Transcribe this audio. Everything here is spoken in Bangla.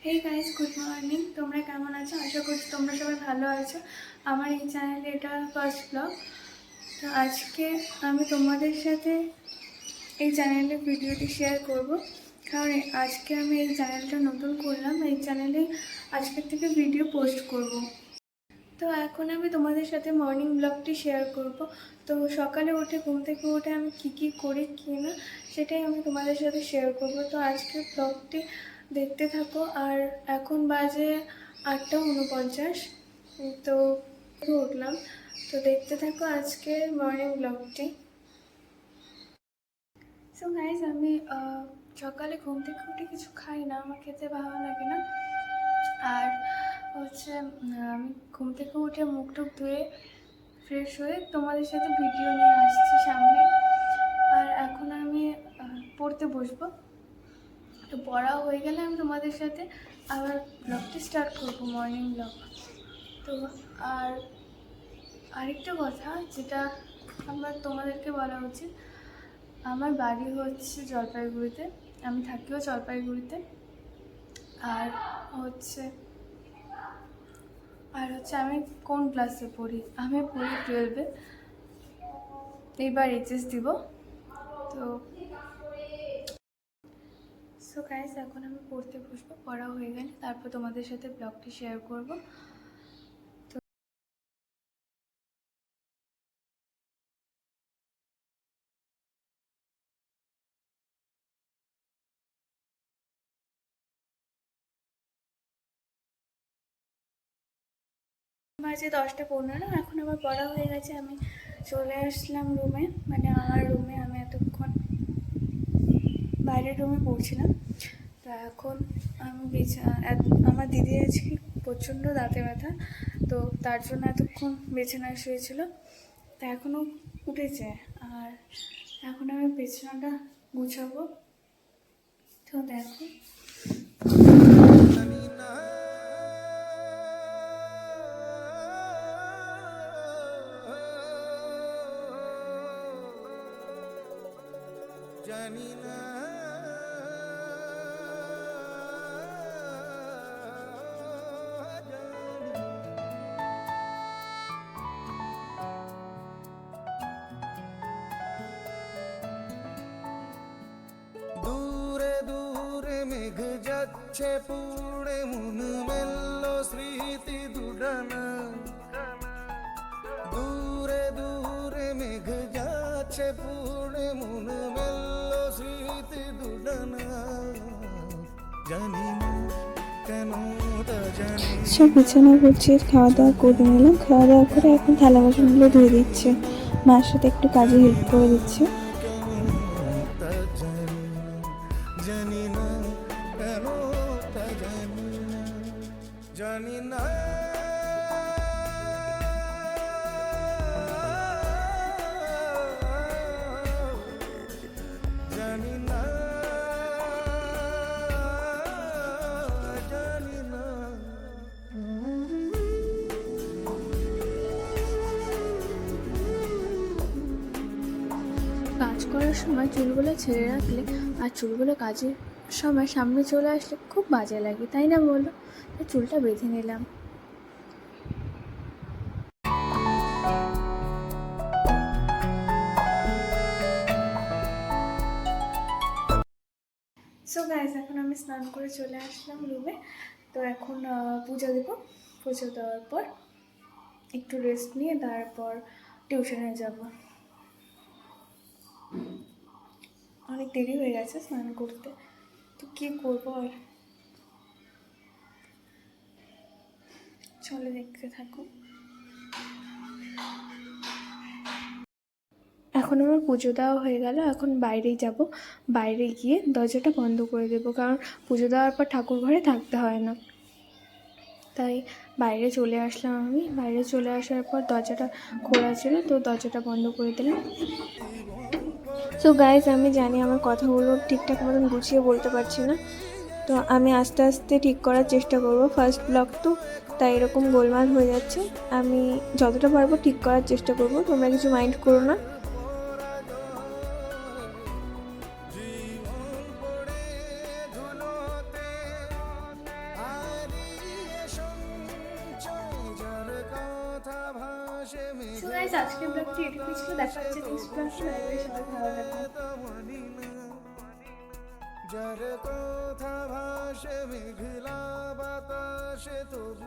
Hey guys, good morning. তোমরা কেমন আছো? আশা করছি তোমরা সবাই ভালো আছো। আমার এই চ্যানেলে এটা ফার্স্ট ব্লগ। তো আজকে আমি তোমাদের সাথে এই চ্যানেলে ভিডিওটি শেয়ার করব, কারণ আজকে আমি এই চ্যানেলটা নতুন করলাম। এই চ্যানেলে আজকের থেকে ভিডিও পোস্ট করব। তো এখন আমি তোমাদের সাথে মর্নিং ব্লগটি শেয়ার করব। তো সকালে উঠে ঘুম থেকে উঠে আমি কী করি কী না সেটাই আমি তোমাদের সাথে শেয়ার করব। তো আজকের ব্লগটি দেখতে থাকো। আর এখন বাজে 8:49। তো উঠলাম, তো দেখতে থাকো আজকের মর্নিং ব্লগটি। সো গাইজ, আমি সকালে ঘুম থেকে উঠে কিছু খাই না, আমার খেতে ভালো লাগে না। আর হচ্ছে আমি ঘুম থেকে উঠে মুখ টুক ধুয়ে ফ্রেশ হয়ে তোমাদের সাথে ভিডিও নিয়ে আসছি সামনে। আর এখন আমি পড়তে বসবো। তো পড়া হয়ে গেলে আমি তোমাদের সাথে আবার ব্লগটি স্টার্ট করবো, মর্নিং ব্লগ। তো আর আরেকটা কথা যেটা আমার তোমাদেরকে বলা উচিত, আমার বাড়ি হচ্ছে জলপাইগুড়িতে, আমি থাকিও জলপাইগুড়িতে। আর হচ্ছে আমি কোন ক্লাসে পড়ি? আমি পড়ি 12-এ, এইবার এইচএস দিব। তো গাইস, এখন আমি পড়তে বসবো, পড়া হয়ে গেলে তারপর তোমাদের সাথে ব্লগটি শেয়ার করব। তো বাজে 10:15, এখন আমার পড়া হয়ে গেছে। আমি চলে আসলাম রুমে, মানে আমার রুমে। আমি এতক্ষণ বাইরের রুমে পড়ছিলাম। তো এখন আমি আমার দিদি আজকে প্রচণ্ড দাঁতে ব্যথা, তো তার জন্য এতক্ষণ বিছানায় শুয়েছিল। তো এখনও উঠেছে। আর এখন আমি বিছানাটা গুছাবো। তো দেখো, জানি না দূরে দূরে মেঘ যাচ্ছে পুড়ে, মন মেলল স্মৃতি দুডানা। দূরে দূরে মেঘ যাচ্ছে পুড়ে, মন মেলল স্মৃতি দুডানা। জানি না কেন তা জানি। সব বিছানা করছি, খাওয়া দাওয়া করে নিলাম। খাওয়া দাওয়া করে এখন থালা বাসনগুলো ধুয়ে দিচ্ছে, মার সাথে একটু কাজে হেল্প করে দিচ্ছে। জানি না কেন তা জানি না। জানি না, জানি না। কাজ করার সময় চুলগুলো ছেড়ে রাখলে আর চুলগুলো কাজের সময় সামনে চলে আসলে খুব বাজে লাগে, তাই না বলো? চুলটা বেঁধে নিলাম। সো গাইস, এখন আমি স্নান করে চলে আসলাম রুমে। তো এখন পুজো দেবো। পুজো দেওয়ার পর একটু রেস্ট নিয়ে তারপর টিউশনে যাব। অনেক দেরি হয়ে গেছে স্নান করতে, তো কী করবো আর। চলে দেখতে থাকো। এখন আমার পুজো দেওয়া হয়ে গেল, এখন বাইরেই যাব। বাইরে গিয়ে দরজাটা বন্ধ করে দেবো, কারণ পুজো দেওয়ার পর ঠাকুর ঘরে থাকতে হয় না। তাই বাইরে চলে আসলাম। আমি বাইরে চলে আসার পর দরজাটা খোলা ছিল, তো দরজাটা বন্ধ করে দিলাম। সো গাইজ, আমি জানি আমার কথাগুলো ঠিকঠাক মতন গুছিয়ে বলতে পারছি না, তো আমি আস্তে আস্তে ঠিক করার চেষ্টা করব। ফার্স্ট ব্লগ তো, তাই এরকম গোলমাল হয়ে যাচ্ছে। আমি যতটা পারবো ঠিক করার চেষ্টা করব, তোমরা কিছু মাইন্ড করো না। সো গাইস, আজকের ব্লগটি এটুকুই ছিল। দেখা হচ্ছে নেক্সট ব্লগে। সবাই ভালো থাকবেন। যার কথা ভাসে মেঘলা বাতাসে তবু